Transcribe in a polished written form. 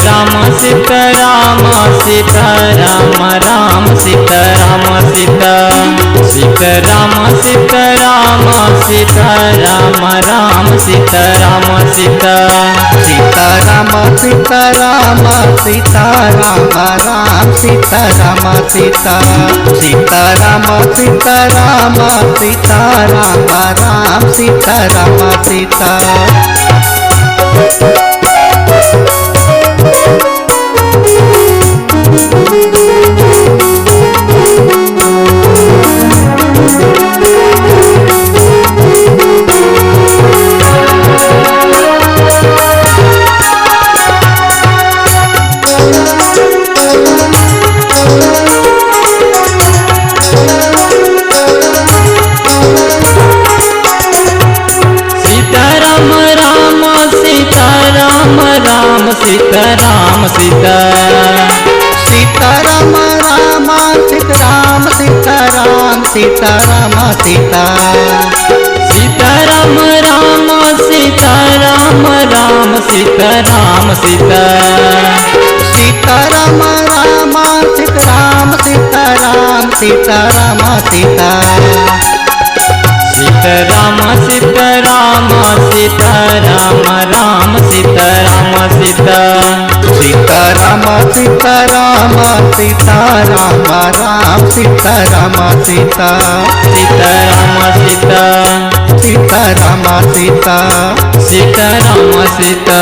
Sitaram Sitaram Sitaram Ram Sitaram Sita Sitaram Sitaram Sitaram Ram Sitaram Sita Sitaram Sitaram Sitaram Ram Sitaram Sita Sitaram Sitaram Sitaram Ram Sitaram Sita Ram Sitaram Sita Sitaram Ram Sitaram Sitaram Sitaram Sita Sitaram Ram Sitaram Ram Sitaram Sita Sitaram Ram Sitaram Sitaram Sitaram Sita Sitaram Sitaram Sitaram Ram Sitaram Sita Sitaram Sitaram Sitaram Ram Sitaram Sita Sitaram Sita Sitaram Sita Sitaram Sita